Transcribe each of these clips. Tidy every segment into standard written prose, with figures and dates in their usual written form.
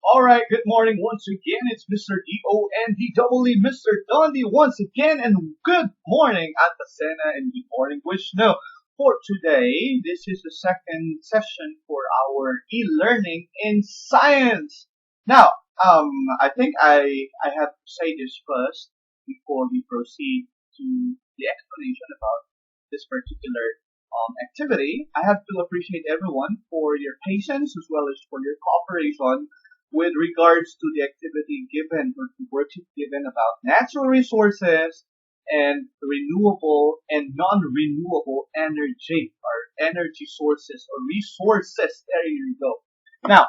Alright, good morning once again. It's Mr. D-O-N-D-E-E, Mr. Dondi once again, and good morning, Atasena, and good morning, Vishnu. For today, this is the second session for our e-learning in science. Now, I think I have to say this first before we proceed to the explanation about this particular activity. I have to appreciate everyone for your patience as well as for your cooperation with regards to the activity given or the worksheet given about natural resources and renewable and non-renewable energy or energy sources or resources. There you go. Now,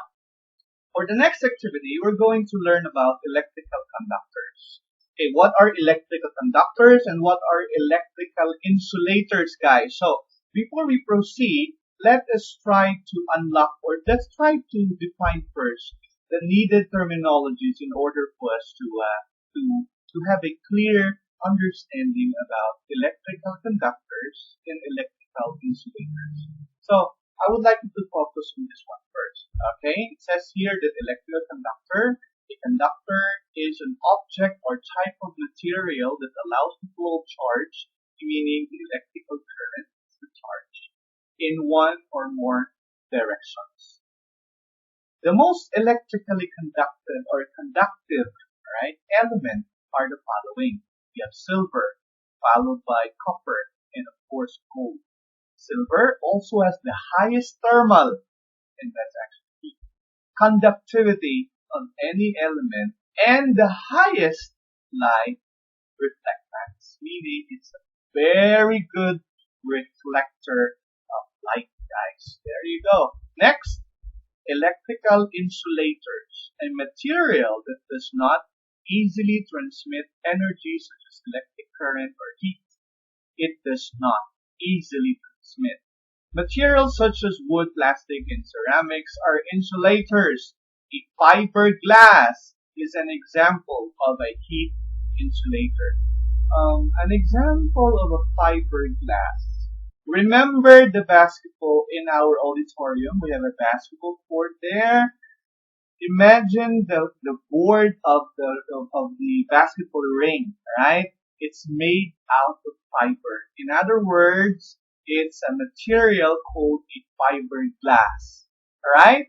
for the next activity, we're going to learn about electrical conductors. Okay, what are electrical conductors and what are electrical insulators, guys? So, before we proceed, let us try to unlock or let's try to define first the needed terminologies in order for us to have a clear understanding about electrical conductors and electrical insulators. So I would like you to focus on this one first. Okay, it says here that electrical conductor, a conductor is an object or type of material that allows the flow of charge, meaning the electrical current is the charge, in one or more directions. The most electrically conductive or conductive, right, element are the following. We have silver, followed by copper, and of course gold. Silver also has the highest thermal, and that's actually conductivity of any element, and the highest light reflectance, meaning it's a very good reflector of light, guys. There you go. Next, electrical insulators, a material that does not easily transmit energy such as electric current or heat. It does not easily transmit. Materials such as wood, plastic, and ceramics are insulators. A fiberglass is an example of a heat insulator. An example of a fiberglass. Remember the basketball in our auditorium? We have a basketball court there. Imagine the board of the basketball ring, right? It's made out of fiber. In other words, it's a material called a fiberglass. Alright?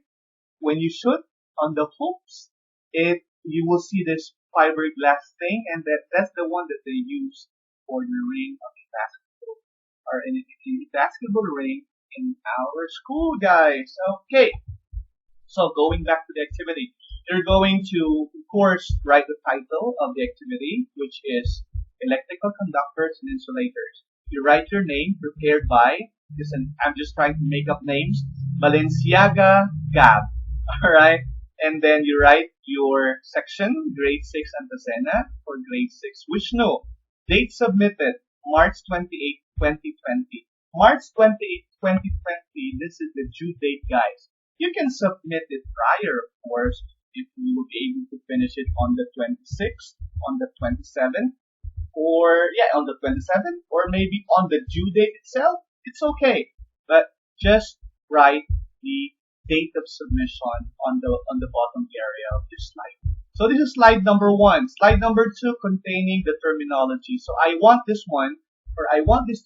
When you shoot on the hoops, you will see this fiberglass thing, and that's the one that they use for the ring of the basketball or in a basketball ring in our school, guys. Okay. So going back to the activity, you're going to, of course, write the title of the activity, which is Electrical Conductors and Insulators. You write your name prepared by, I'm just trying to make up names, Balenciaga Gab. Alright? And then you write your section, grade 6 Antasena, for grade 6 Vishnu. Date submitted, March 28, 2020. March 28, 2020, this is the due date, guys. You can submit it prior, of course, if you will be able to finish it on the 26th, on the 27th, on the 27th, or maybe on the due date itself. It's okay, but just write the date of submission on the bottom area of this slide. So this is slide number 1. Slide number 2 containing the terminology. So I want these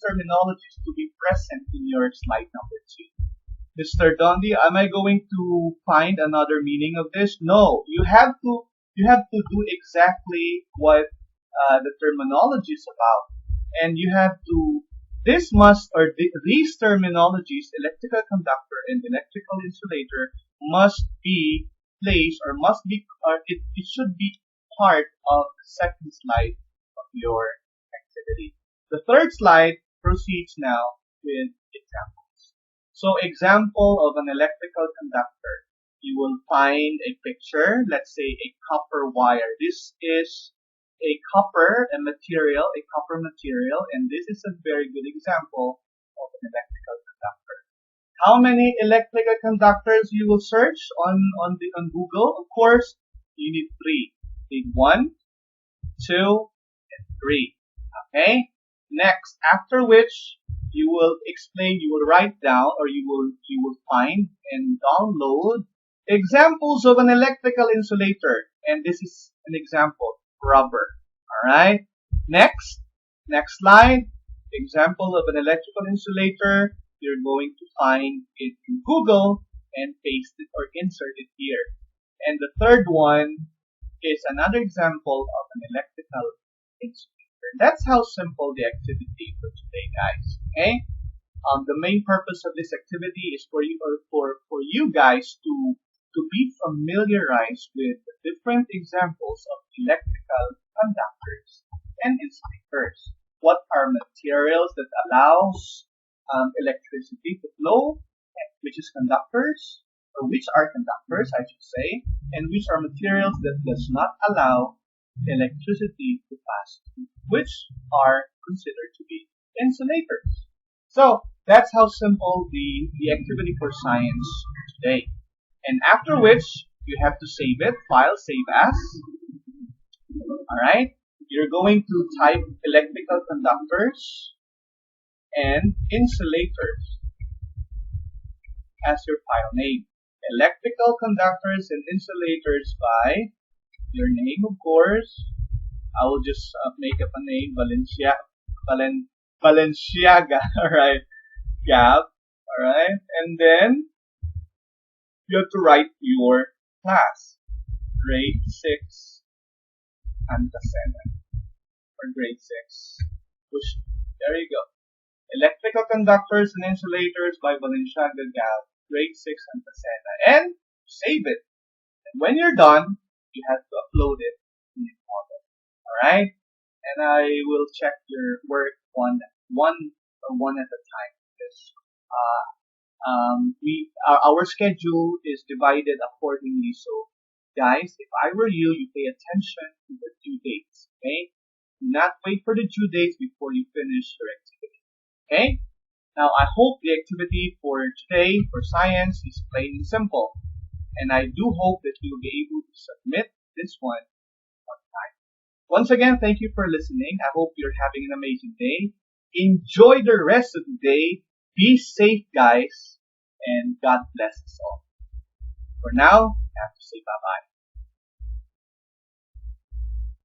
terminologies to be present in your slide number 2. Mr. Dondi, am I going to find another meaning of this? No, you have to do exactly what the terminology is about, and you have to. These terminologies, electrical conductor and electrical insulator, must be placed it should be part of the second slide of your activity. The third slide proceeds now with examples. So example of an electrical conductor. You will find a picture, let's say a copper wire. This is a copper material, and this is a very good example of an electrical conductor. How many electrical conductors you will search on Google? Of course, you need 3. You need 1, 2, and 3. Okay? Next, after which you will write down, or you will find and download Examples of an electrical insulator. And this is an example, rubber. Alright? Next slide. Example of an electrical insulator. You're going to find it in Google and paste it or insert it here. And the third one is another example of an electrical insulator. That's how simple the activity for today, guys. Okay? The main purpose of this activity is for you or for you guys to be familiarized with the different examples of electrical conductors and insulators. What are materials that allows electricity to flow, which is conductors, or which are conductors, I should say, and which are materials that does not allow electricity to pass through, which are considered to be insulators. So that's how simple the activity for science today. And after which you have to save it, file, save as. Alright? You're going to type electrical conductors and insulators as your file name. Electrical conductors and insulators by your name, of course. I will just make up a name, Balenciaga, alright, Gab, alright, and then you have to write your class, grade 6, Antacena, or grade 6, push, there you go. Electrical conductors and insulators by Balenciaga, Gab, grade 6, Antacena, and save it. And when you're done, you have to upload it in the model, alright? And I will check your work one at a time, because our schedule is divided accordingly. So guys, if I were you, you pay attention to the due dates, okay? Do not wait for the due dates before you finish your activity, okay? Now I hope the activity for today for science is plain and simple, and I do hope that you'll be able to submit this one on time. Once again, thank you for listening. I hope you're having an amazing day. Enjoy the rest of the day. Be safe, guys, and God bless us all. For now, I have to say bye-bye.